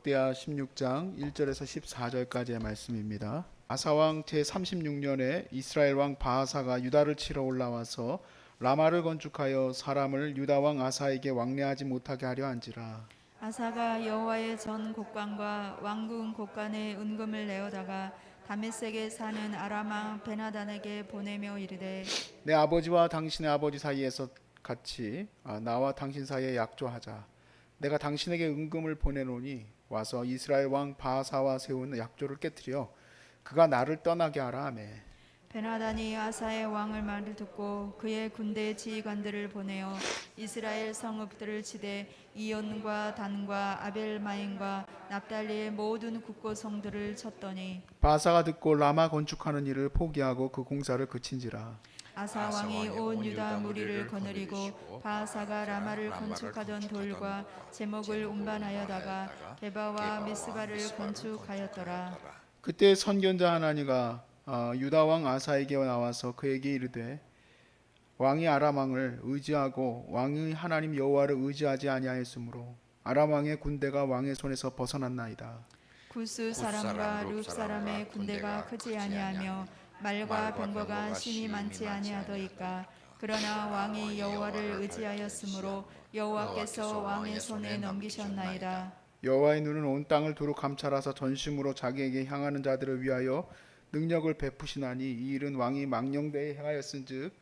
역대하 16장 1절에서 14절까지의 말씀입니다. 아사왕 제36년에 이스라엘 왕 바하사가 유다를 치러 올라와서 라마를 건축하여 사람을 유다 왕 아사에게 왕래하지 못하게 하려 한지라. 아사가 여호와의 전 곡관과 왕궁 곡관에 은금을 내어다가 다메섹에 사는 아람 왕 베나단에게 보내며 이르되 내 아버지와 당신의 아버지 사이에서 같이 나와 당신 사이에 약조하자. 내가 당신에게 은금을 보내노니 와서 이스라엘 왕 바하사와 세운 약조를 깨뜨려 그가 나를 떠나게 하라 하매. 베나단이 아사의 왕을 말을 듣고 그의 군대 지휘관들을 보내어 이스라엘 성읍들을 치되 이온과 단과 아벨마임과 납달리의 모든 국고 성들을 쳤더니 바하사가 듣고 라마 건축하는 일을 포기하고 그 공사를 그친지라. 아사 왕이 온 유다 무리를 거느리고 바하사가 라마를 건축하던 돌과 제목을 운반하여다가 게바와 미스바를 건축하였더라. 그때 선견자 하나니가 유다 왕 아사에게 나와서 그에게 이르되 왕이 아람 왕을 의지하고 왕의 하나님 여호와를 의지하지 아니하였으므로 아람 왕의 군대가 왕의 손에서 벗어났나이다. 구스 사람과 룹 사람의 군대가 크지 아니하며 말과 병거가 심히 많지 아니하더이까. 그러나 왕이 여호와를 의지하였으므로 여호와께서 왕의 손에 넘기셨나이다. 여호와의 눈은 온 땅을 두루 감찰하사 전심으로 자기에게 향하는 자들을 위하여 능력을 베푸시나니 이 일은 왕이 망령되이 행하였은즉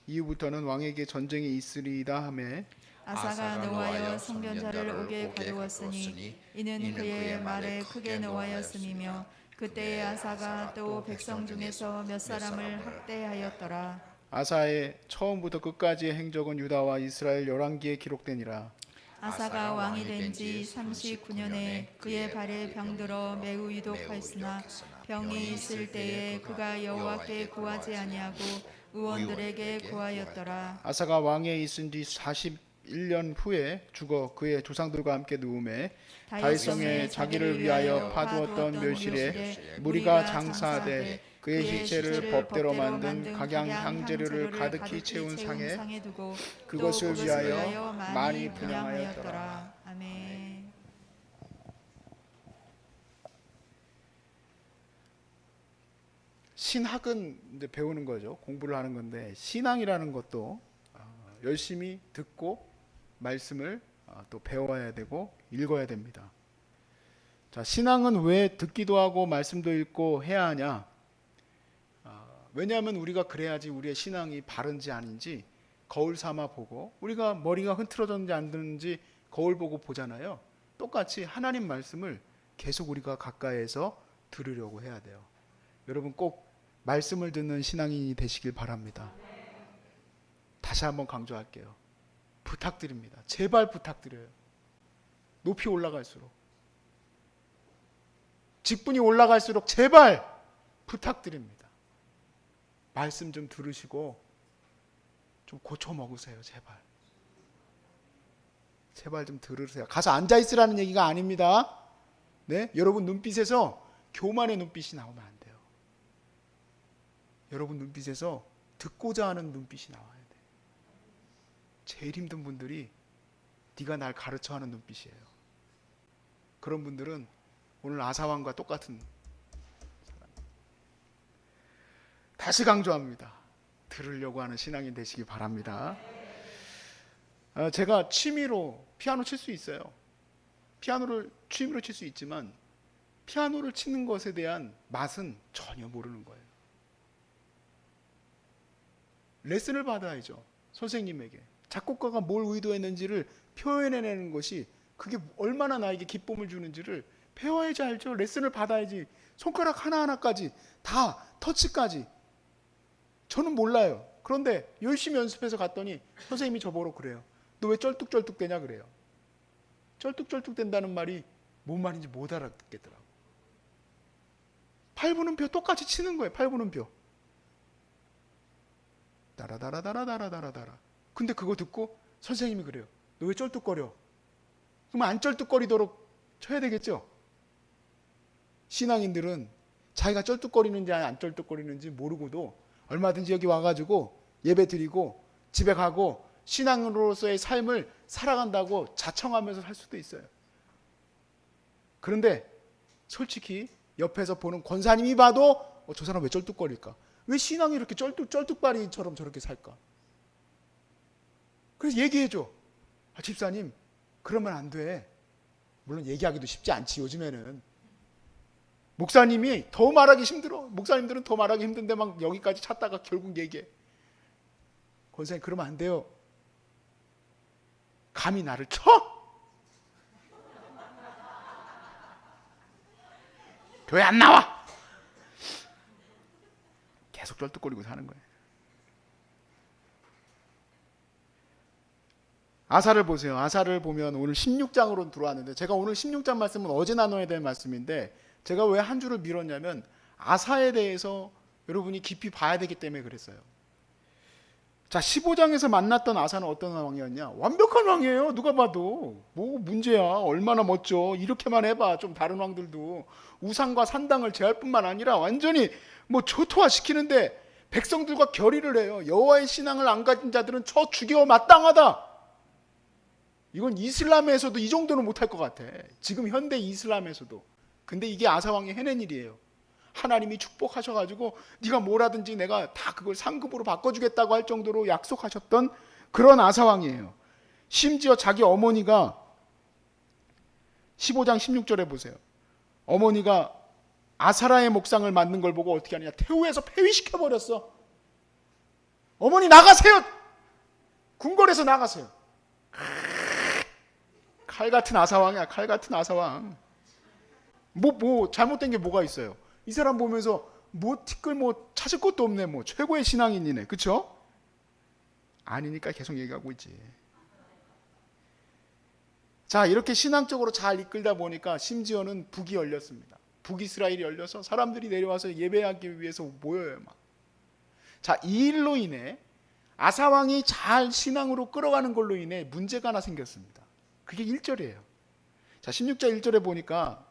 이후부터는 왕에게 전쟁이 있으리이다 하매. 아사가 노하여 선견자를 옥에 가두었으니 이는 그의 말에 크게 노하였음이며 그때의 아사가 또 백성 중에서 몇 사람을 학대하였더라. 아사의 처음부터 끝까지의 행적은 유다와 이스라엘 열왕기에 기록되니라. 아사가 왕이 된 지 39년에 그의 발에 병들어 매우 위독하였으나 병이 있을 때에 그가 여호와께 구하지 아니하고 의원들에게 구하였더라. 아사가 왕에 있은 지 41년 후에 죽어 그의 조상들과 함께 누움에 다윗성에 자기를 위하여 파두었던 묘실에 무리가 장사하되 그의 시체를 법대로 만든 각양 향재료를 가득히 채운 상에 두고 그것을 위하여 많이 분향하였더라. 아멘. 신학은 이제 배우는 거죠. 공부를 하는 건데 신앙이라는 것도 열심히 듣고 말씀을 또 배워야 되고 읽어야 됩니다. 자, 신앙은 왜 듣기도 하고 말씀도 읽고 해야 하냐? 왜냐하면 우리가 그래야지 우리의 신앙이 바른지 아닌지 거울 삼아 보고, 우리가 머리가 흐트러졌는지 안 드는지 거울 보고 보잖아요. 똑같이 하나님 말씀을 계속 우리가 가까이에서 들으려고 해야 돼요. 여러분 꼭 말씀을 듣는 신앙인이 되시길 바랍니다. 다시 한번 강조할게요. 부탁드립니다. 제발 부탁드려요. 높이 올라갈수록, 직분이 올라갈수록 제발 부탁드립니다. 말씀 좀 들으시고 좀 고쳐 먹으세요. 제발. 제발 좀 들으세요. 가서 앉아 있으라는 얘기가 아닙니다. 네? 여러분 눈빛에서 교만의 눈빛이 나오면 안 돼요. 여러분 눈빛에서 듣고자 하는 눈빛이 나와야 돼. 제일 힘든 분들이 네가 날 가르쳐 하는 눈빛이에요. 그런 분들은 오늘 아사왕과 똑같은 사람. 다시 강조합니다. 들으려고 하는 신앙인 되시기 바랍니다. 제가 취미로 피아노 칠 수 있어요. 피아노를 취미로 칠 수 있지만 피아노를 치는 것에 대한 맛은 전혀 모르는 거예요. 레슨을 받아야죠. 선생님에게. 작곡가가 뭘 의도했는지를 표현해내는 것이 그게 얼마나 나에게 기쁨을 주는지를 배워야지 알죠. 레슨을 받아야지. 손가락 하나하나까지 다 터치까지 저는 몰라요. 그런데 열심히 연습해서 갔더니 선생님이 저보고 그래요. 너 왜 쩔뚝쩔뚝대냐 그래요. 쩔뚝쩔뚝댄다는 말이 뭔 말인지 못 알아듣겠더라고. 8분음표 똑같이 치는 거예요. 8분음표. 따라다라다라다라다라. 근데 그거 듣고 선생님이 그래요. 너 왜 쩔뚝거려? 그럼 안 쩔뚝거리도록 쳐야 되겠죠? 신앙인들은 자기가 쩔뚝거리는지 안 쩔뚝거리는지 모르고도 얼마든지 여기 와가지고 예배 드리고 집에 가고 신앙으로서의 삶을 살아간다고 자청하면서 살 수도 있어요. 그런데 솔직히 옆에서 보는 권사님이 봐도 저 사람 왜 쩔뚝거릴까? 왜 신앙이 이렇게 쩔뚝발이처럼 저렇게 살까? 그래서 얘기해줘. 집사님, 그러면 안 돼. 물론 얘기하기도 쉽지 않지, 요즘에는. 목사님이 더 말하기 힘들어. 목사님들은 더 말하기 힘든데 막 여기까지 찾다가 결국 얘기해. 권사님, 그러면 안 돼요. 감히 나를 쳐? 교회 안 나와! 계속 쩔뚝거리고 사는 거예요. 아사를 보세요. 아사를 보면 오늘 16장으로 들어왔는데, 제가 오늘 16장 말씀은 어제 나눠야 될 말씀인데, 제가 왜 한 주를 미뤘냐면 아사에 대해서 여러분이 깊이 봐야 되기 때문에 그랬어요. 자, 15장에서 만났던 아사는 어떤 왕이었냐? 완벽한 왕이에요. 누가 봐도. 뭐 문제야. 얼마나 멋져. 이렇게만 해봐. 좀 다른 왕들도 우상과 산당을 제할 뿐만 아니라 완전히 뭐 초토화시키는데 백성들과 결의를 해요. 여호와의 신앙을 안 가진 자들은 쳐 죽여 마땅하다. 이건 이슬람에서도 이 정도는 못할 것 같아. 지금 현대 이슬람에서도. 근데 이게 아사 왕이 해낸 일이에요. 하나님이 축복하셔가지고 네가 뭘 하든지 내가 다 그걸 상급으로 바꿔주겠다고 할 정도로 약속하셨던 그런 아사 왕이에요. 심지어 자기 어머니가 15장 16절에 보세요. 어머니가 아사라의 목상을 만든 걸 보고 어떻게 하느냐? 태우에서 폐위시켜버렸어. 어머니 나가세요. 궁궐에서 나가세요. 칼 같은 아사왕이야. 칼 같은 아사왕. 뭐 잘못된 게 뭐가 있어요? 이 사람 보면서 뭐 티끌 뭐 찾을 것도 없네. 뭐 최고의 신앙인이네. 그렇죠? 아니니까 계속 얘기하고 있지. 자, 이렇게 신앙적으로 잘 이끌다 보니까 심지어는 북이 열렸습니다. 북이스라엘이 열려서 사람들이 내려와서 예배하기 위해서 모여요. 막. 자, 이 일로 인해 아사왕이 잘 신앙으로 끌어가는 걸로 인해 문제가 하나 생겼습니다. 그게 1절이에요. 자, 16절 1절에 보니까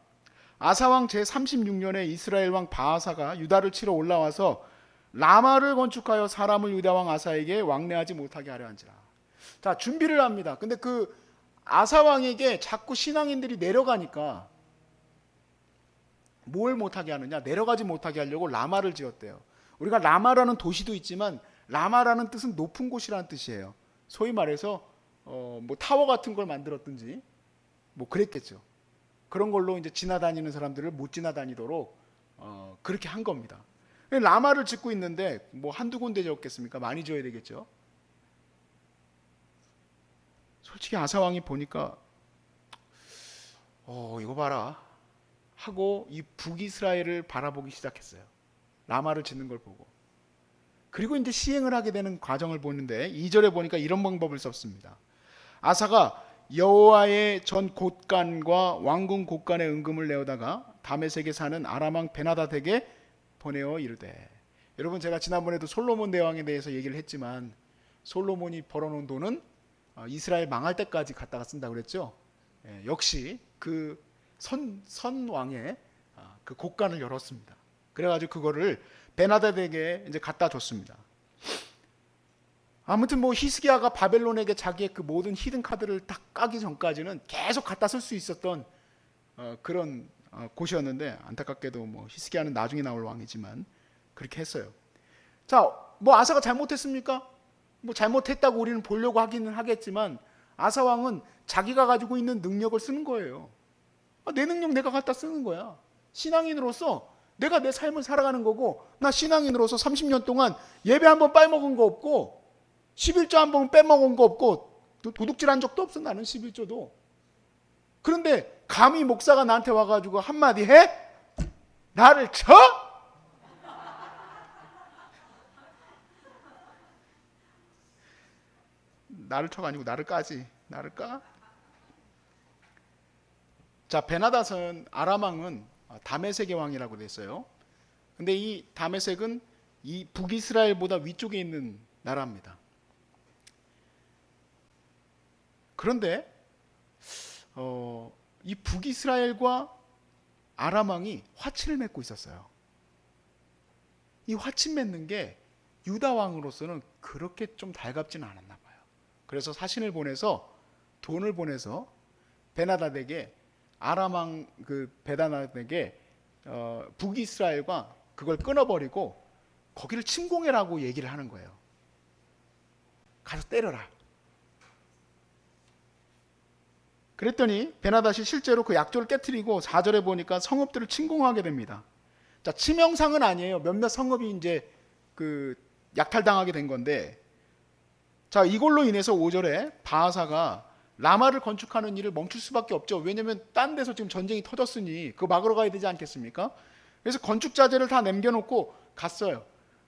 아사왕 제36년에 이스라엘 왕 바하사가 유다를 치러 올라와서 라마를 건축하여 사람을 유다왕 아사에게 왕래하지 못하게 하려 한지라. 자, 준비를 합니다. 근데 그 아사왕에게 자꾸 신앙인들이 내려가니까 뭘 못하게 하느냐? 내려가지 못하게 하려고 라마를 지었대요. 우리가 라마라는 도시도 있지만 라마라는 뜻은 높은 곳이라는 뜻이에요. 소위 말해서 뭐 타워 같은 걸 만들었든지 뭐 그랬겠죠. 그런 걸로 이제 지나다니는 사람들을 못 지나다니도록 그렇게 한 겁니다. 라마를 짓고 있는데 뭐 한두 군데 지었겠습니까? 많이 지어야 되겠죠. 솔직히 아사왕이 보니까 이거 봐라 하고 이 북이스라엘을 바라보기 시작했어요. 라마를 짓는 걸 보고. 그리고 이제 시행을 하게 되는 과정을 보는데 2절에 보니까 이런 방법을 썼습니다. 아사가 여호와의 전 곳간과 왕궁 곳간에 은금을 내어다가 다메섹에 사는 아람왕 베나다덱에 보내어 이르되. 여러분, 제가 지난번에도 솔로몬 대왕에 대해서 얘기를 했지만 솔로몬이 벌어놓은 돈은 이스라엘 망할 때까지 갖다가 쓴다고 그랬죠. 역시 그 선왕의 그 곳간을 열었습니다. 그래가지고 그거를 베나다덱에게 이제 갖다 줬습니다. 아무튼 뭐 히스기야가 바벨론에게 자기의 그 모든 히든 카드를 다 까기 전까지는 계속 갖다 쓸 수 있었던 그런 곳이었는데, 안타깝게도 뭐 히스기야는 나중에 나올 왕이지만 그렇게 했어요. 자, 뭐 아사가 잘못했습니까? 뭐 잘못했다고 우리는 보려고 하기는 하겠지만 아사 왕은 자기가 가지고 있는 능력을 쓰는 거예요. 내 능력 내가 갖다 쓰는 거야. 신앙인으로서 내가 내 삶을 살아가는 거고, 나 신앙인으로서 30년 동안 예배 한번 빼먹은 거 없고 11조 한번 빼먹은 거 없고 도둑질한 적도 없어. 나는 11조도. 그런데 감히 목사가 나한테 와가지고 한마디 해? 나를 쳐? 나를 쳐가 아니고 나를 까지. 나를 까? 자, 베나닷은 아람왕은 다메섹의 왕이라고 됐어요. 근데 이 다메섹은 이 북이스라엘보다 위쪽에 있는 나라입니다. 그런데 이 북이스라엘과 아람왕이 화친을 맺고 있었어요. 이 화친 맺는 게 유다 왕으로서는 그렇게 좀 달갑지는 않았나 봐요. 그래서 사신을 보내서 돈을 보내서 베나닷에게 아람 왕 그 베다닷에게 북이스라엘과 그걸 끊어버리고 거기를 침공해라고 얘기를 하는 거예요. 가서 때려라. 그랬더니 베나닷이 실제로 그 약조를 깨뜨리고 4절에 보니까 성읍들을 침공하게 됩니다. 자, 치명상은 아니에요. 몇몇 성읍이 이제 그 약탈당하게 된 건데, 자, 이걸로 인해서 5절에 바하사가 라마를 건축하는 일을 멈출 수밖에 없죠. 왜냐하면 딴 데서 지금 전쟁이 터졌으니 그거 막으러 가야 되지 않겠습니까? 그래서 건축 자재를 다 남겨놓고 갔어요.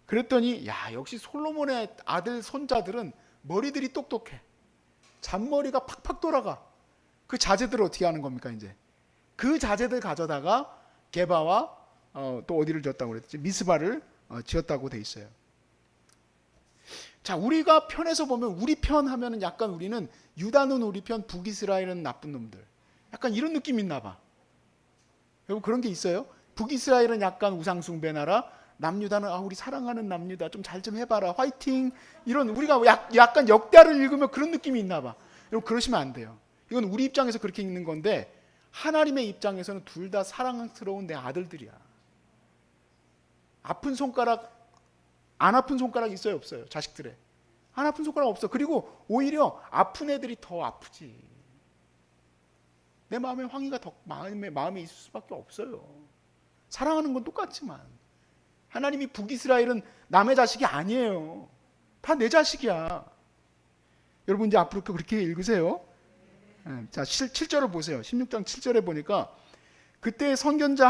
그랬더니 야, 역시 솔로몬의 아들 손자들은 머리들이 똑똑해. 잔머리가 팍팍 돌아가. 그 자재들을 어떻게 하는 겁니까? 이제 그 자재들 가져다가 게바와 또 어디를 지었다고 그랬지? 미스바를 지었다고 돼 있어요. 자, 우리가 편에서 보면 우리 편 하면은 약간 우리는 유다는 우리 편, 북이스라엘은 나쁜 놈들. 약간 이런 느낌이 있나 봐. 여러분 그런 게 있어요? 북이스라엘은 약간 우상숭배 나라, 남유다는 우리 사랑하는 남유다 좀 잘 좀 해봐라 화이팅, 이런 우리가 약간 역대하를 읽으면 그런 느낌이 있나 봐. 여러분 그러시면 안 돼요. 이건 우리 입장에서 그렇게 읽는 건데 하나님의 입장에서는 둘 다 사랑스러운 내 아들들이야. 아픈 손가락, 안 아픈 손가락 있어요 없어요? 자식들의 안 아픈 손가락 없어. 그리고 오히려 아픈 애들이 더 아프지. 내 마음에 황희가 더 마음에 있을 수밖에 없어요. 사랑하는 건 똑같지만 하나님이 북이스라엘은 남의 자식이 아니에요. 다 내 자식이야. 여러분 이제 앞으로 그렇게 읽으세요. 자, 7절을 보세요. 16장 7절에 보니까 그때 선견자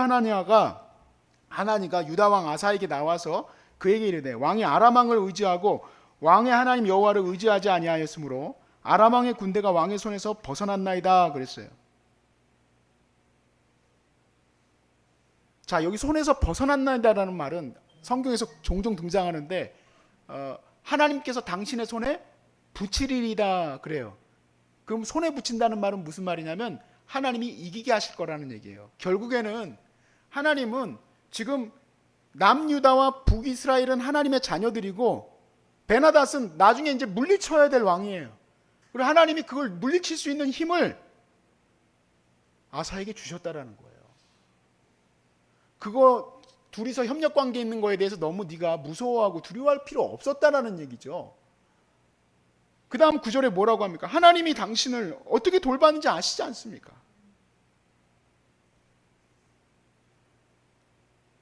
하나니가 유다 왕 아사에게 나와서 그에게 이르되 왕이 아람 왕을 의지하고 왕의 하나님 여호와를 의지하지 아니하였으므로 아람 왕의 군대가 왕의 손에서 벗어났나이다 그랬어요. 자, 여기 손에서 벗어났나이다라는 말은 성경에서 종종 등장하는데 하나님께서 당신의 손에 붙이리이다 그래요. 그럼 손에 붙인다는 말은 무슨 말이냐면 하나님이 이기게 하실 거라는 얘기예요. 결국에는 하나님은 지금 남유다와 북이스라엘은 하나님의 자녀들이고 베나닷은 나중에 이제 물리쳐야 될 왕이에요. 그리고 하나님이 그걸 물리칠 수 있는 힘을 아사에게 주셨다라는 거예요. 그거 둘이서 협력 관계 있는 거에 대해서 너무 네가 무서워하고 두려워할 필요 없었다라는 얘기죠. 그 다음 9절에 뭐라고 합니까? 하나님이 당신을 어떻게 돌봤는지 아시지 않습니까?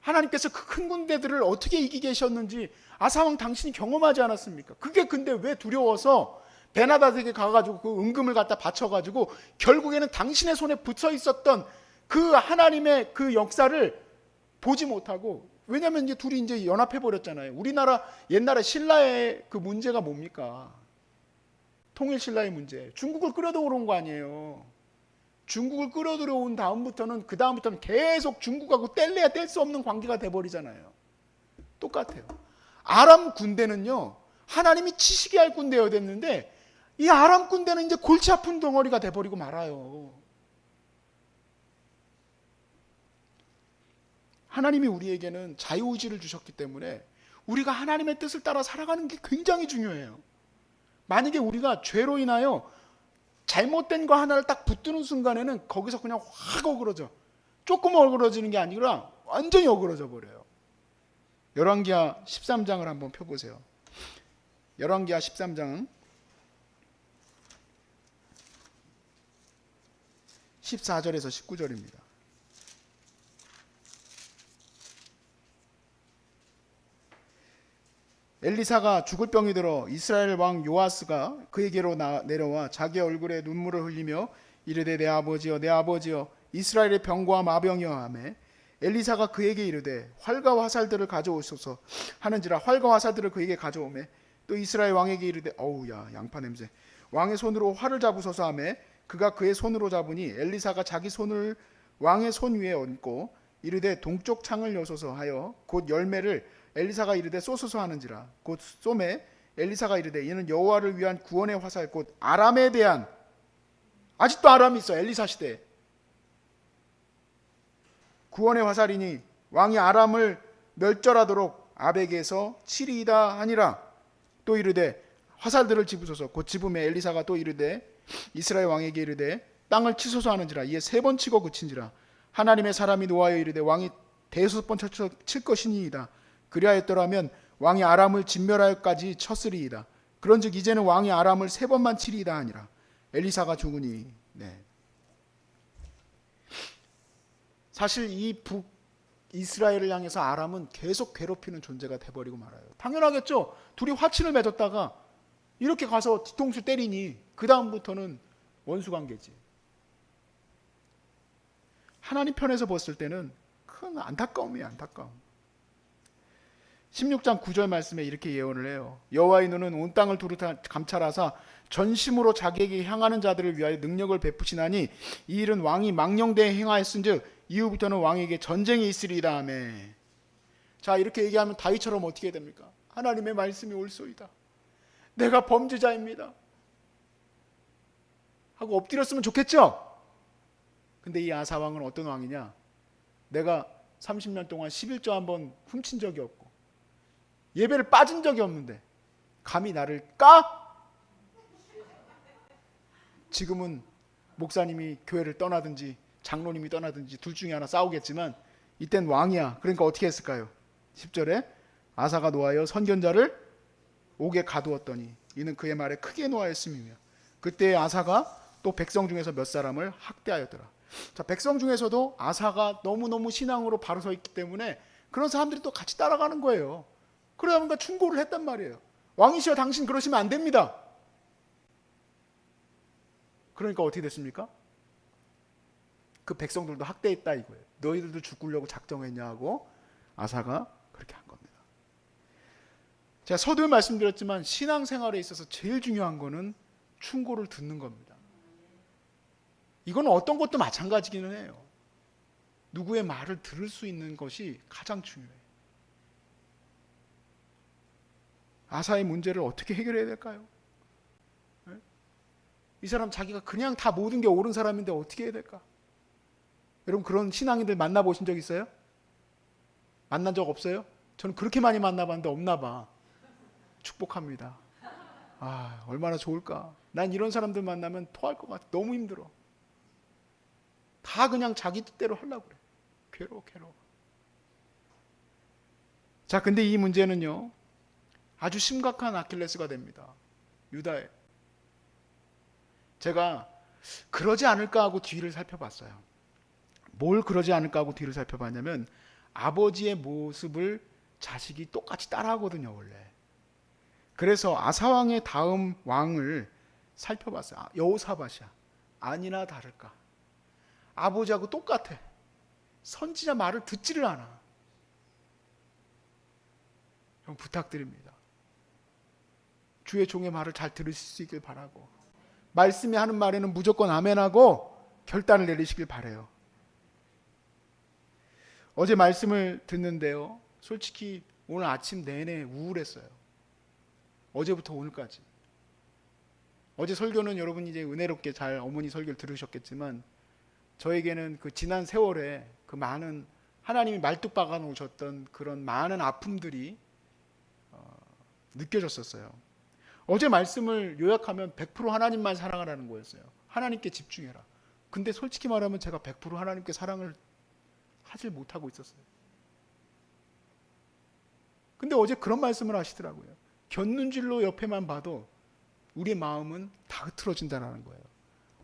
하나님께서 그 큰 군대들을 어떻게 이기게 하셨는지 아사왕 당신이 경험하지 않았습니까? 그게 근데 왜 두려워서 베나닷에게 가가지고 그 은금을 갖다 바쳐가지고 결국에는 당신의 손에 붙어 있었던 그 하나님의 그 역사를 보지 못하고, 왜냐하면 이제 둘이 이제 연합해 버렸잖아요. 우리나라 옛날에 신라의 그 문제가 뭡니까? 통일 신라의 문제. 중국을 끌어들여온 거 아니에요. 중국을 끌어들여온 다음부터는 계속 중국하고 뗄래야 뗄 수 없는 관계가 돼버리잖아요. 똑같아요. 아람 군대는요, 하나님이 치시게 할 군대여야 됐는데 이 아람 군대는 이제 골치 아픈 덩어리가 돼버리고 말아요. 하나님이 우리에게는 자유의지를 주셨기 때문에 우리가 하나님의 뜻을 따라 살아가는 게 굉장히 중요해요. 만약에 우리가 죄로 인하여 잘못된 거 하나를 딱 붙드는 순간에는 거기서 그냥 확 어그러져. 조금 어그러지는 게 아니라 완전히 어그러져 버려요. 열왕기하 13장을 한번 펴보세요. 열왕기하 13장 14절에서 19절입니다. 엘리사가 죽을 병이 들어 이스라엘 왕 요아스가 그에게로 내려와 자기 얼굴에 눈물을 흘리며 이르되 내 아버지여 내 아버지여 이스라엘의 병과 마병이여 하매 엘리사가 그에게 이르되 활과 화살들을 가져오소서 하는지라 활과 화살들을 그에게 가져오매 또 이스라엘 왕에게 이르되 어우야 양파 냄새 왕의 손으로 활을 잡으소서 하매 그가 그의 손으로 잡으니 엘리사가 자기 손을 왕의 손 위에 얹고 이르되 동쪽 창을 여소서 하여 곧 열매를 엘리사가 이르되 쏘소서 하는지라 곧 쏘매 엘리사가 이르되 이는 여호와를 위한 구원의 화살 곧 아람에 대한, 아직도 아람이 있어 엘리사 시대에, 구원의 화살이니 왕이 아람을 멸절하도록 아벡에서 치리이다 하니라. 또 이르되 화살들을 집으소서 곧 집음에 엘리사가 또 이르되 이스라엘 왕에게 이르되 땅을 치소서 하는지라 이에 3번 치고 그친지라. 하나님의 사람이 노하여 이르되 왕이 대수번 칠 것이니이다. 그리하였더라면 왕이 아람을 진멸하여까지 쳤으리이다. 그런즉 이제는 왕이 아람을 3번만 치리이다 하니라. 엘리사가 죽으니. 네. 사실 이 북이스라엘을 향해서 아람은 계속 괴롭히는 존재가 돼버리고 말아요. 당연하겠죠. 둘이 화친을 맺었다가 이렇게 가서 뒤통수 때리니 그 다음부터는 원수관계지. 하나님 편에서 봤을 때는 큰 안타까움이에요. 안타까움. 16장 9절 말씀에 이렇게 예언을 해요. 여호와의 눈은 온 땅을 두루 감찰하사 전심으로 자기에게 향하는 자들을 위하여 능력을 베푸시나니 이 일은 왕이 망령되에 행하였은즉 이후부터는 왕에게 전쟁이 있으리이다 하며. 자, 이렇게 얘기하면 다윗처럼 어떻게 됩니까? 하나님의 말씀이 옳소이다. 내가 범죄자입니다 하고 엎드렸으면 좋겠죠? 근데 이 아사왕은 어떤 왕이냐? 내가 30년 동안 11조 한번 훔친 적이 없고 예배를 빠진 적이 없는데 감히 나를 까? 지금은 목사님이 교회를 떠나든지 장로님이 떠나든지 둘 중에 하나 싸우겠지만 이땐 왕이야. 그러니까 어떻게 했을까요? 10절에 아사가 노하여 선견자를 옥에 가두었더니 이는 그의 말에 크게 노하였음이며 그때 아사가 또 백성 중에서 몇 사람을 학대하였더라. 자, 백성 중에서도 아사가 너무너무 신앙으로 바로 서 있기 때문에 그런 사람들이 또 같이 따라가는 거예요. 그러다 보니까 충고를 했단 말이에요. 왕이시여 당신 그러시면 안 됩니다. 그러니까 어떻게 됐습니까? 그 백성들도 학대했다 이거예요. 너희들도 죽으려고 작정했냐 하고 아사가 그렇게 한 겁니다. 제가 서두에 말씀드렸지만 신앙생활에 있어서 제일 중요한 거는 충고를 듣는 겁니다. 이건 어떤 것도 마찬가지기는 해요. 누구의 말을 들을 수 있는 것이 가장 중요해요. 아사의 문제를 어떻게 해결해야 될까요? 이 사람 자기가 그냥 다 모든 게 옳은 사람인데 어떻게 해야 될까? 여러분 그런 신앙인들 만나보신 적 있어요? 만난 적 없어요? 저는 그렇게 많이 만나봤는데 없나 봐. 축복합니다. 아, 얼마나 좋을까? 난 이런 사람들 만나면 토할 것 같아. 너무 힘들어. 다 그냥 자기 뜻대로 하려고 그래. 괴로워. 자, 근데 이 문제는요 아주 심각한 아킬레스가 됩니다. 유다에. 제가 그러지 않을까 하고 뒤를 살펴봤어요. 뭘 그러지 않을까 하고 뒤를 살펴봤냐면 아버지의 모습을 자식이 똑같이 따라하거든요 원래. 그래서 아사왕의 다음 왕을 살펴봤어요. 여호사밧이야. 아니나 다를까 아버지하고 똑같아. 선지자 말을 듣지를 않아. 형 부탁드립니다. 주의 종의 말을 잘 들으실 수 있길 바라고 말씀이 하는 말에는 무조건 아멘하고 결단을 내리시길 바라요. 어제 말씀을 듣는데요 솔직히 오늘 아침 내내 우울했어요. 어제부터 오늘까지. 어제 설교는 여러분이 이제 은혜롭게 잘 어머니 설교를 들으셨겠지만 저에게는 그 지난 세월에 그 많은 하나님이 말뚝 박아 놓으셨던 그런 많은 아픔들이 느껴졌었어요. 어제 말씀을 요약하면 100% 하나님만 사랑하라는 거였어요. 하나님께 집중해라. 근데 솔직히 말하면 제가 100% 하나님께 사랑을 하질 못하고 있었어요. 근데 어제 그런 말씀을 하시더라고요. 곁눈질로 옆에만 봐도 우리의 마음은 다 흐트러진다는 거예요.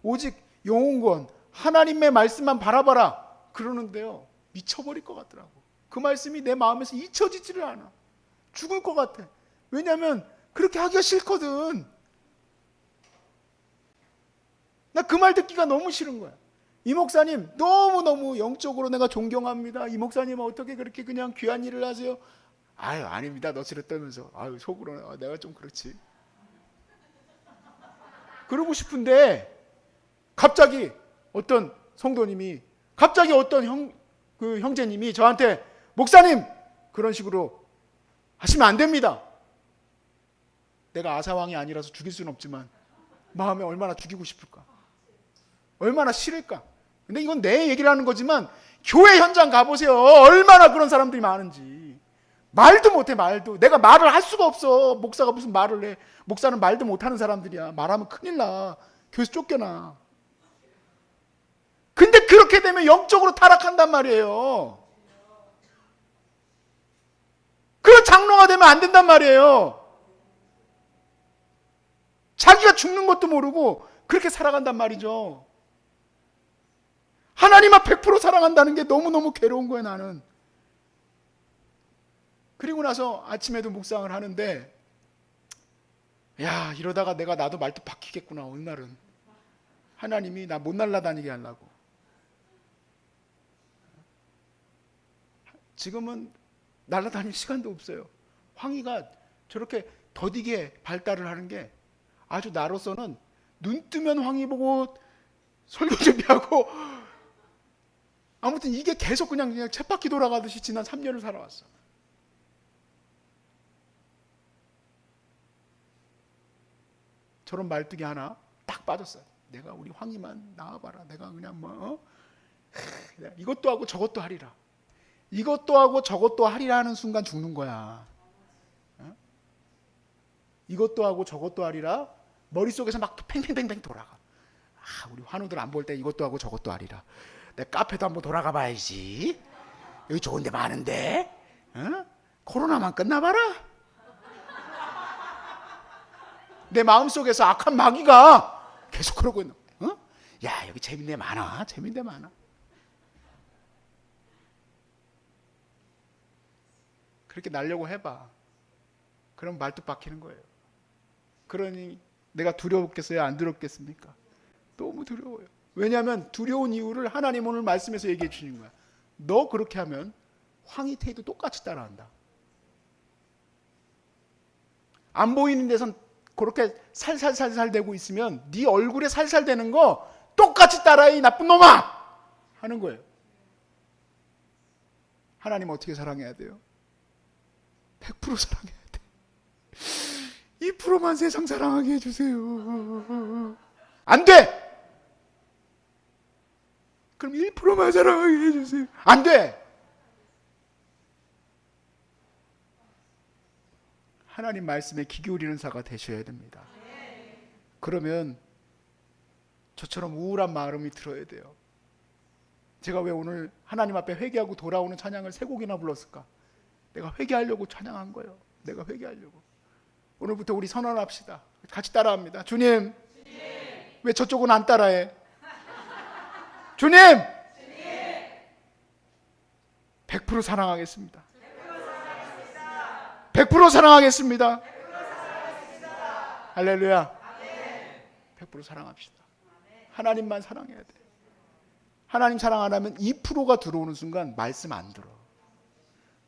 오직 영혼권 하나님의 말씀만 바라봐라 그러는데요 미쳐버릴 것 같더라고. 그 말씀이 내 마음에서 잊혀지지를 않아. 죽을 것 같아. 왜냐하면 그렇게 하기가 싫거든. 나 그 말 듣기가 너무 싫은 거야. 이 목사님 너무너무 영적으로 내가 존경합니다. 이 목사님은 어떻게 그렇게 그냥 귀한 일을 하세요? 아유 아닙니다. 너스레 떨면서 아유 속으로는 내가 좀 그렇지. 그러고 싶은데 갑자기 어떤 성도님이 갑자기 어떤 형제님이 저한테 목사님 그런 식으로 하시면 안 됩니다. 내가 아사왕이 아니라서 죽일 수는 없지만 마음에 얼마나 죽이고 싶을까? 얼마나 싫을까? 근데 이건 내 얘기를 하는 거지만 교회 현장 가보세요. 얼마나 그런 사람들이 많은지. 말도 못해 말도. 내가 말을 할 수가 없어. 목사가 무슨 말을 해. 목사는 말도 못하는 사람들이야. 말하면 큰일 나. 교회에서 쫓겨나. 근데 그렇게 되면 영적으로 타락한단 말이에요. 그런 장로가 되면 안 된단 말이에요. 자기가 죽는 것도 모르고 그렇게 살아간단 말이죠. 하나님만 100% 사랑한다는 게 너무너무 괴로운 거예요, 나는. 그리고 나서 아침에도 묵상을 하는데, 야, 이러다가 나도 말도 바뀌겠구나, 어느 날은. 하나님이 나 못 날아다니게 하려고. 지금은 날아다닐 시간도 없어요. 황희가 저렇게 더디게 발달을 하는 게 아주 나로서는 눈 뜨면 황희 보고 설교 준비하고, 아무튼 이게 계속 그냥 쳇바퀴 돌아가듯이 지난 3년을 살아왔어. 저런 말뚝이 하나 딱 빠졌어요. 내가 우리 황희만 나와봐라. 내가 그냥 이것도 하고 저것도 하리라. 이것도 하고 저것도 하리라 하는 순간 죽는 거야. 이것도 하고 저것도 하리라. 머릿속에서 막 팽팽팽팽 돌아가. 우리 환우들 안 볼 때 이것도 하고 저것도 하리라. 내 카페도 한번 돌아가 봐야지. 여기 좋은 데 많은데. 코로나만 끝나봐라. 내 마음속에서 악한 마귀가 계속 그러고 있는 거야. 야, 여기 재밌는 데 많아. 재밌는 데 많아. 그렇게 날려고 해봐. 그럼 말뚝 박히는 거예요. 그러니 내가 두려웠겠어요? 안 두렵겠습니까? 너무 두려워요. 왜냐하면 두려운 이유를 하나님 오늘 말씀에서 얘기해 주시는 거야. 너 그렇게 하면 황희 태도 똑같이 따라한다. 안 보이는 데선 그렇게 살살살살 되고 있으면 네 얼굴에 살살 되는 거 똑같이 따라해, 이 나쁜 놈아! 하는 거예요. 하나님 어떻게 사랑해야 돼요? 100% 사랑해야 돼. 2%만 세상 사랑하게 해주세요. 안 돼! 그럼 1%만 사랑하게 해주세요. 안 돼! 하나님 말씀에 귀 기울이는 자가 되셔야 됩니다. 그러면 저처럼 우울한 마음이 들어야 돼요. 제가 왜 오늘 하나님 앞에 회개하고 돌아오는 찬양을 3곡이나 불렀을까? 내가 회개하려고 찬양한 거예요. 내가 회개하려고. 오늘부터 우리 선언합시다. 같이 따라합니다. 주님, 왜 저쪽은 안 따라해? 주님, 100% 사랑하겠습니다. 100% 사랑하겠습니다. 할렐루야. 100% 사랑합시다. 하나님만 사랑해야 돼. 하나님 사랑 안 하면 2%가 들어오는 순간 말씀 안 들어.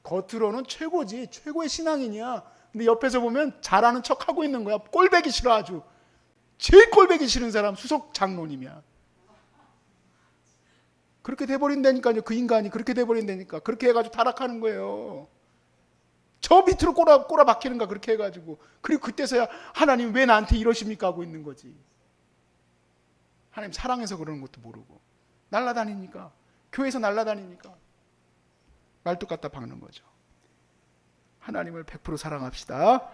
겉으로는 최고지, 최고의 신앙인이야. 근데 옆에서 보면 잘하는 척 하고 있는 거야. 꼴배기 싫어. 아주 제일 꼴배기 싫은 사람 수석 장로님이야. 그렇게 돼버린다니까요. 그 인간이 그렇게 돼버린다니까. 그렇게 해가지고 타락하는 거예요. 저 밑으로 꼬라 박히는가 그렇게 해가지고. 그리고 그때서야 하나님 왜 나한테 이러십니까 하고 있는 거지. 하나님 사랑해서 그러는 것도 모르고 날라다니니까, 교회에서 날라다니니까 말뚝 갖다 박는 거죠. 하나님을 100% 사랑합시다.